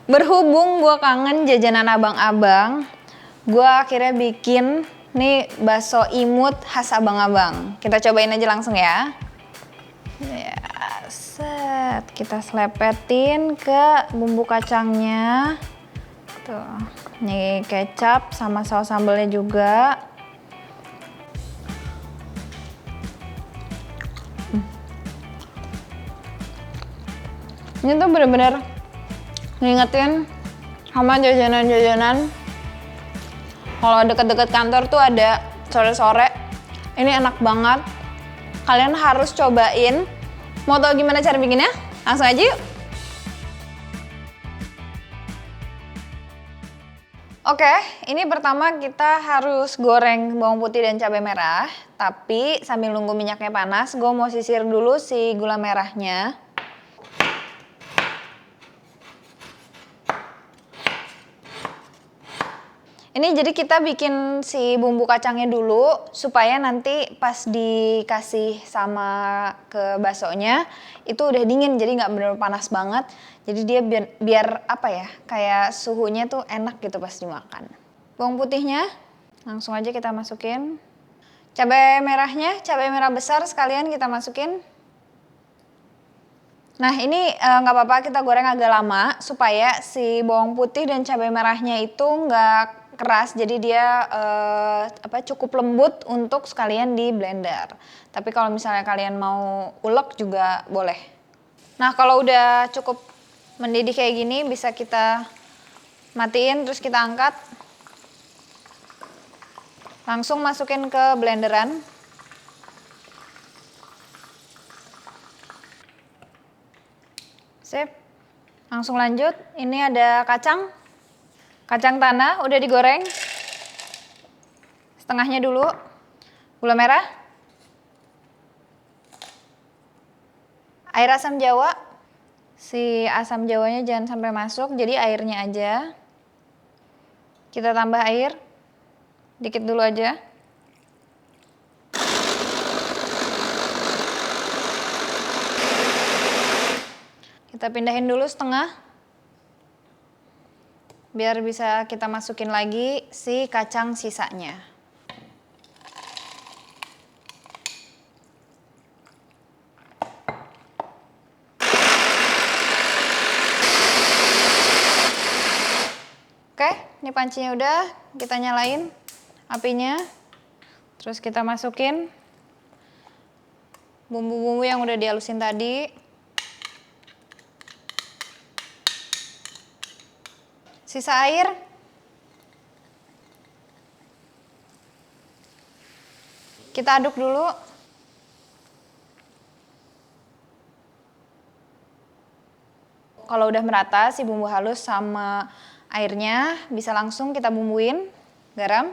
Berhubung gue kangen jajanan abang-abang, gue akhirnya bikin nih bakso imut khas abang-abang. Kita cobain aja langsung ya. Ya, set. Kita selepetin ke bumbu kacangnya. Tuh, nih kecap sama saus sambalnya juga. Ini tuh bener-bener ngingetin sama jajanan-jajanan kalau deket-deket kantor tuh ada sore-sore. Ini enak banget, kalian harus cobain. Mau tau gimana cara bikinnya? Langsung aja yuk. Oke, ini pertama kita harus goreng bawang putih dan cabai merah. Tapi sambil nunggu minyaknya panas, gue mau sisir dulu si gula merahnya. Ini jadi kita bikin si bumbu kacangnya dulu supaya nanti pas dikasih sama ke baksonya itu udah dingin, jadi nggak bener panas banget. Jadi dia biar apa ya, kayak suhunya tuh enak gitu pas dimakan. Bawang putihnya langsung aja kita masukin. Cabai merahnya, cabai merah besar sekalian kita masukin. Nah ini nggak apa-apa kita goreng agak lama supaya si bawang putih dan cabai merahnya itu nggak keras, jadi dia cukup lembut untuk sekalian di blender. Tapi kalau misalnya kalian mau ulek juga boleh. Nah kalau udah cukup mendidih kayak gini bisa kita matiin, terus kita angkat. Langsung masukin ke blenderan. Sip. Langsung lanjut, ini ada kacang tanah udah digoreng setengahnya dulu, gula merah, air asam jawa. Si asam jawanya jangan sampai masuk, jadi airnya aja. Kita tambah air dikit dulu aja. Kita pindahin dulu setengah biar bisa kita masukin lagi si kacang sisanya. Oke, ini pancinya udah, kita nyalain apinya. Terus kita masukin bumbu-bumbu yang udah dihalusin tadi. Sisa air. Kita aduk dulu. Kalau udah merata si bumbu halus sama airnya, bisa langsung kita bumbuin. Garam.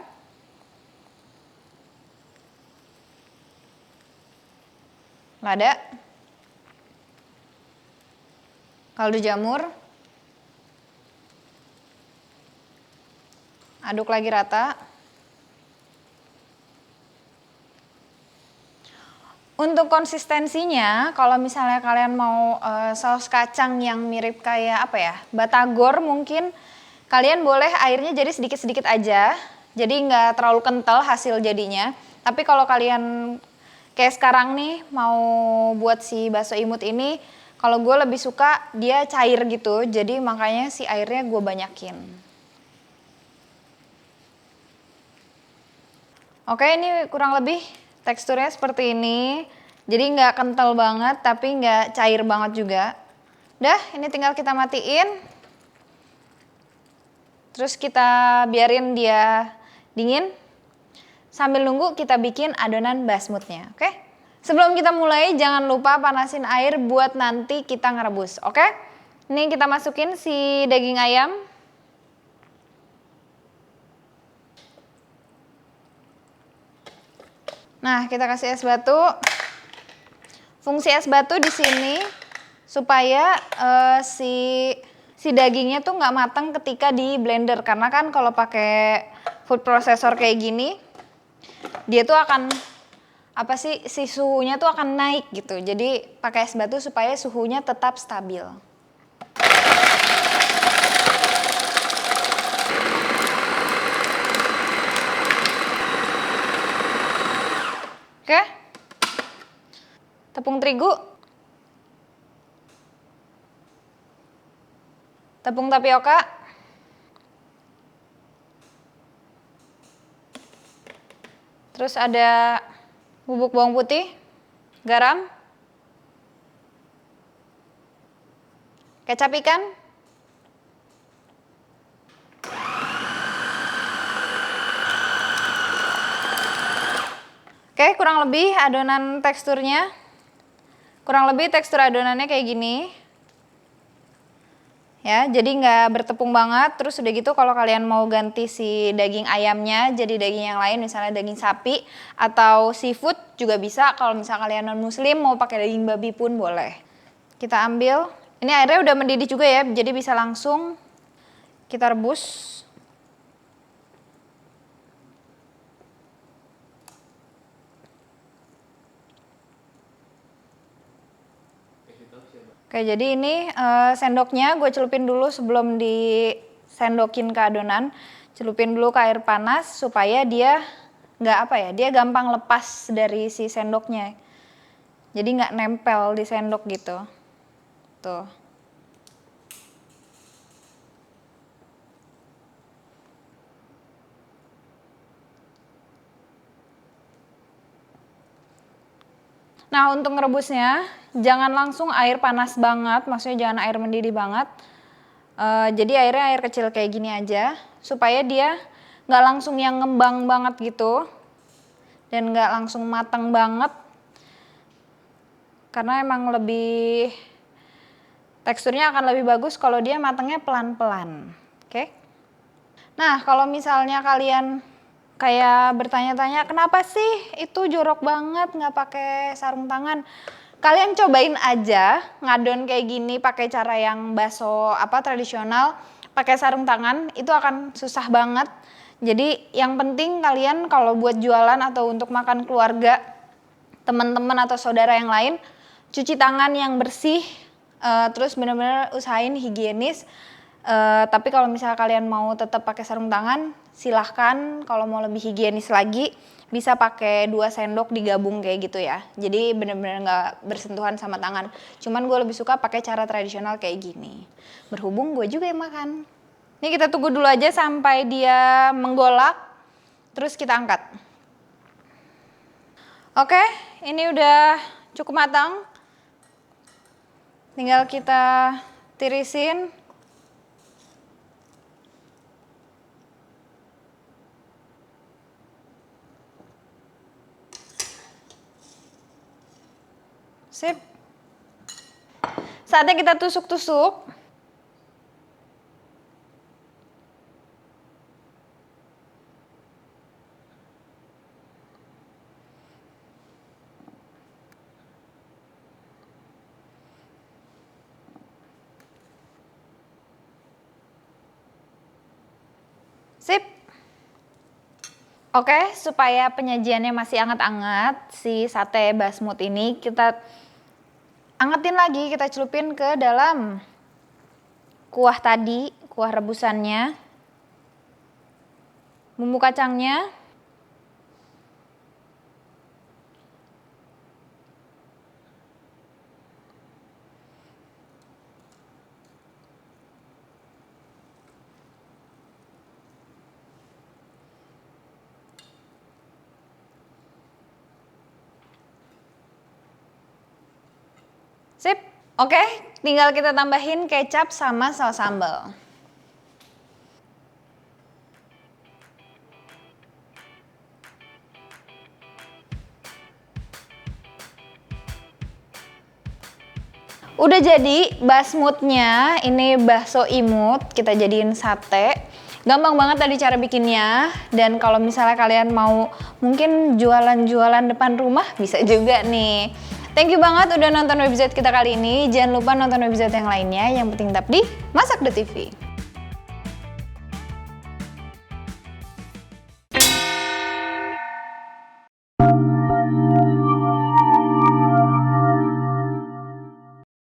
Lada. Kaldu jamur. Aduk lagi rata. Untuk konsistensinya, kalau misalnya kalian mau saus kacang yang mirip kayak apa ya, batagor mungkin, kalian boleh airnya jadi sedikit-sedikit aja. Jadi nggak terlalu kental hasil jadinya. Tapi kalau kalian kayak sekarang nih mau buat si bakso imut ini, kalau gue lebih suka dia cair gitu. Jadi makanya si airnya gue banyakin. Oke, ini kurang lebih teksturnya seperti ini. Jadi nggak kental banget, tapi nggak cair banget juga. Udah, ini tinggal kita matiin. Terus kita biarin dia dingin. Sambil nunggu kita bikin adonan basmutnya, oke? Sebelum kita mulai, jangan lupa panasin air buat nanti kita ngerebus, oke? Ini kita masukin si daging ayam. Nah, kita kasih es batu. Fungsi es batu di sini supaya si dagingnya tuh nggak matang ketika di blender, karena kan kalau pakai food processor kayak gini, dia tuh akan si suhunya tuh akan naik gitu. Jadi pakai es batu supaya suhunya tetap stabil. terigu, tepung tapioka, terus ada bubuk bawang putih, garam, kecap ikan, oke, kurang lebih adonan teksturnya, kurang lebih tekstur adonannya kayak gini. Ya, jadi nggak bertepung banget. Terus udah gitu kalau kalian mau ganti si daging ayamnya jadi daging yang lain, misalnya daging sapi atau seafood juga bisa. Kalau misalnya kalian non muslim mau pakai daging babi pun boleh. Kita ambil, ini airnya udah mendidih juga ya, jadi bisa langsung kita rebus. Oke, jadi ini sendoknya gue celupin dulu sebelum disendokin ke adonan. Celupin dulu ke air panas supaya dia dia gampang lepas dari si sendoknya. Jadi nggak nempel di sendok gitu. Tuh. Nah, untuk ngerebusnya jangan langsung air panas banget, maksudnya jangan air mendidih banget. Jadi airnya air kecil kayak gini aja, supaya dia nggak langsung yang ngembang banget gitu, dan nggak langsung matang banget. Karena emang lebih, teksturnya akan lebih bagus kalau dia matangnya pelan-pelan, oke? Nah, kalau misalnya kalian kayak bertanya-tanya kenapa sih itu jorok banget nggak pakai sarung tangan, kalian cobain aja ngadon kayak gini pakai cara yang bakso tradisional pakai sarung tangan, itu akan susah banget. Jadi yang penting kalian kalau buat jualan atau untuk makan keluarga, teman-teman atau saudara yang lain, cuci tangan yang bersih, terus benar-benar usahain higienis. Tapi kalau misalnya kalian mau tetap pakai sarung tangan, silahkan. Kalau mau lebih higienis lagi, bisa pakai 2 sendok digabung kayak gitu ya. Jadi bener-bener nggak bersentuhan sama tangan. Cuman gue lebih suka pakai cara tradisional kayak gini. Berhubung gue juga yang makan. Ini kita tunggu dulu aja sampai dia menggolak, terus kita angkat. Oke, ini udah cukup matang. Tinggal kita tirisin. Sip. Saatnya kita tusuk-tusuk. Sip. Oke, supaya penyajiannya masih anget-anget, si sate basmut ini kita angetin lagi, kita celupin ke dalam kuah tadi, kuah rebusannya, bumbu kacangnya, sip. Oke, tinggal kita tambahin kecap sama saus sambal. Udah jadi basmutnya, ini bakso imut, kita jadiin sate. Gampang banget tadi cara bikinnya, dan kalau misalnya kalian mau mungkin jualan-jualan depan rumah bisa juga nih. Thank you banget udah nonton webisode kita kali ini. Jangan lupa nonton webisode yang lainnya. Yang penting tetap di Masak The TV.